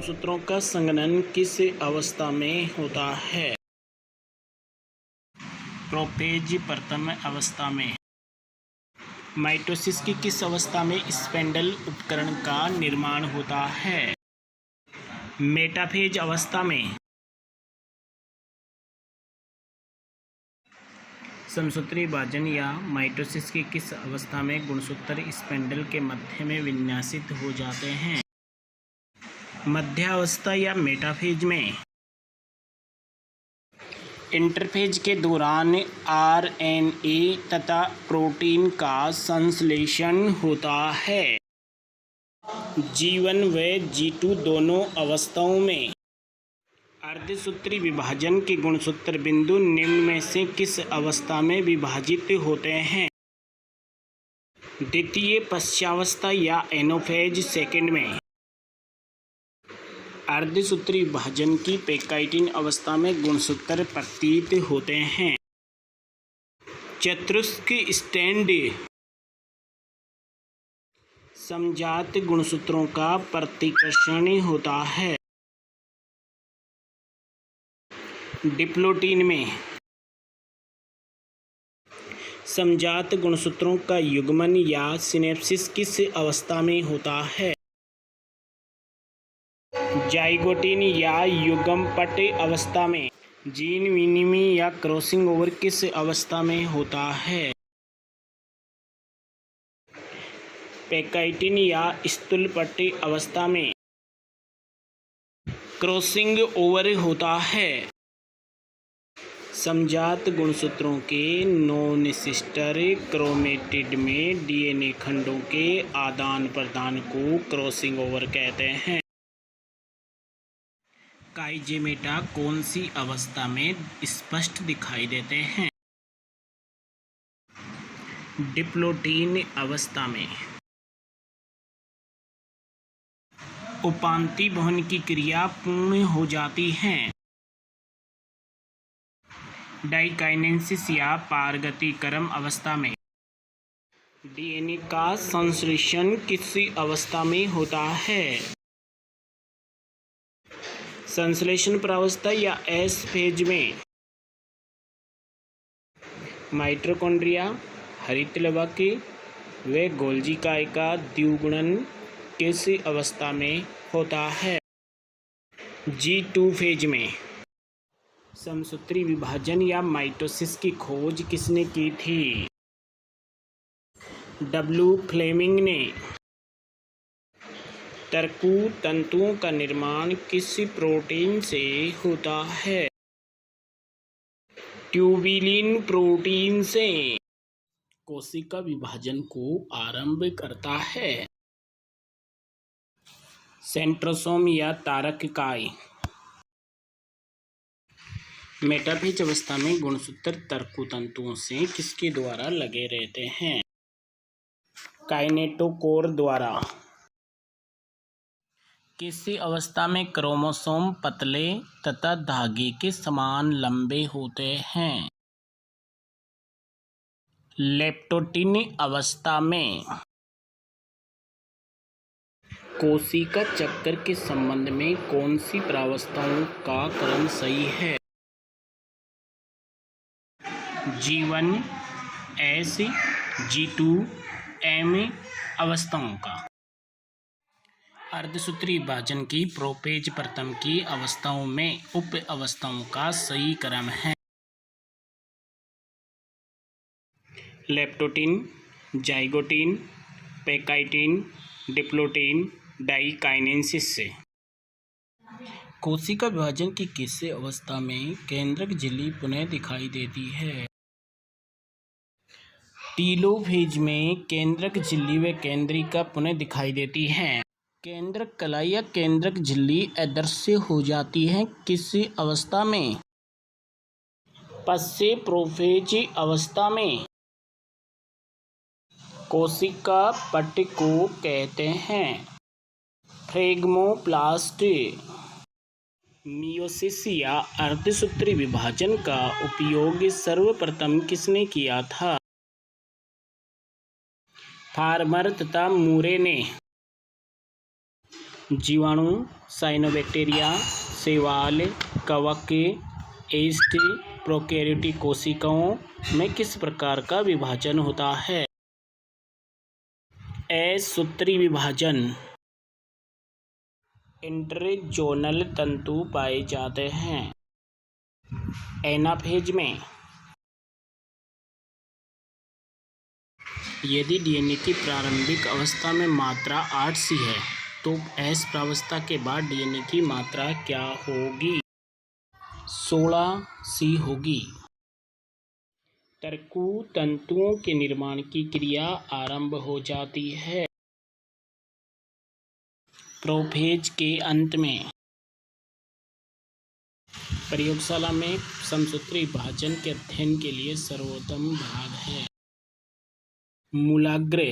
समसूत्रों का संघनन किस अवस्था में होता है? प्रोपेज प्रथम अवस्था में। माइटोसिस की किस अवस्था में स्पेंडल उपकरण का निर्माण होता है? मेटाफेज अवस्था में। समसूत्री विभाजन या माइटोसिस की किस अवस्था में गुणसूत्र स्पेंडल के मध्य में विन्यासित हो जाते हैं? मध्यावस्था या मेटाफेज में। इंटरफेज के दौरान आरएनए तथा प्रोटीन का संश्लेषण होता है। G1 व G2 दोनों अवस्थाओं में अर्धसूत्री विभाजन के गुणसूत्र बिंदु निम्न में से किस अवस्था में विभाजित होते हैं? द्वितीय पश्चावस्था या एनोफेज सेकंड में। अर्धसूत्री विभाजन की पेकाइटिन अवस्था में गुणसूत्र प्रतीत होते हैं। चतुष्क स्टैंड समजात गुणसूत्रों का प्रतिकर्षण होता है। डिप्लोटीन में समजात गुणसूत्रों का युग्मन या सिनेप्सिस किस अवस्था में होता है? जाइगोटिन या युग्मनपट अवस्था में। जीन विनिमय या क्रॉसिंग ओवर किस अवस्था में होता है? पेकाइटिन या स्थूलपट अवस्था में क्रॉसिंग ओवर होता है। समजात गुणसूत्रों के नॉन सिस्टर क्रोमेटिड में डीएनए खंडों के आदान प्रदान को क्रॉसिंग ओवर कहते हैं। काइजेमेटा कौन सी अवस्था में स्पष्ट दिखाई देते हैं? डिप्लोटीन अवस्था में। उपांती वहन की क्रिया पूर्ण हो जाती है। डाइकाइनेसिस या पारगतिकरण अवस्था में। डीएनए का संश्लेषण किस अवस्था में होता है? संश्लेषण प्रावस्था या एस फेज में। माइटोकॉन्ड्रिया, हरित लवक व गोल्गी काय का द्विगुणन किस अवस्था में होता है? G2 फेज में। समसूत्री विभाजन या माइटोसिस की खोज किसने की थी? W फ्लेमिंग ने। तर्कु तंतुओं का निर्माण किस प्रोटीन से होता है? ट्यूबिलिन प्रोटीन से। कोशिका विभाजन को आरंभ करता है। सेंट्रोसोम या तारक काय। मेटाफेज अवस्था में गुणसूत्र तर्कु तंतुओं से किसके द्वारा लगे रहते हैं? काइनेटोकोर द्वारा। किस अवस्था में क्रोमोसोम पतले तथा धागे के समान लंबे होते हैं? लेप्टोटिन अवस्था में। कोशिका चक्र के संबंध में कौन सी प्रावस्थाओं का क्रम सही है? G1 S G2 M अवस्थाओं का। अर्धसूत्री विभाजन की प्रोपेज प्रथम की अवस्थाओं में उप अवस्थाओं का सही क्रम है। लेप्टोटिन, जाइगोटिन, पेकाइटिन, डिप्लोटिन, डाइकाइनेसिस से। कोशिका विभाजन की किस अवस्था में केंद्रक झिल्ली पुनः दिखाई देती है? टीलोफेज में केंद्रक झिल्ली व केंद्रिका पुनः दिखाई देती है। केंद्रक कला या केंद्रक झिल्ली अदृश्य हो जाती है किस अवस्था में? पश्च प्रोफेज अवस्था में। कोशिका पट को कहते हैं फ्रेगमोप्लास्ट। मियोसिस या अर्धसूत्री विभाजन का उपयोग सर्वप्रथम किसने किया था? फार्मर तथा मूरे ने। जीवाणु, साइनोबैक्टीरिया, शैवाल, कवक, यीस्ट, प्रोकैरियोटिक कोशिकाओं में किस प्रकार का विभाजन होता है? सूत्री विभाजन। इंटरजोनल तंतु पाए जाते हैं। एनाफेज में यदि डीएनए की प्रारंभिक अवस्था में मात्रा 8 सी है तो एस प्रावस्था के बाद डीएनए की मात्रा क्या होगी? 16 सी होगी। तर्कु तंतुओं के निर्माण की क्रिया आरंभ हो जाती है प्रोफेज के अंत में। प्रयोगशाला में समसूत्री विभाजन के अध्ययन के लिए सर्वोत्तम भाग है। मूलाग्र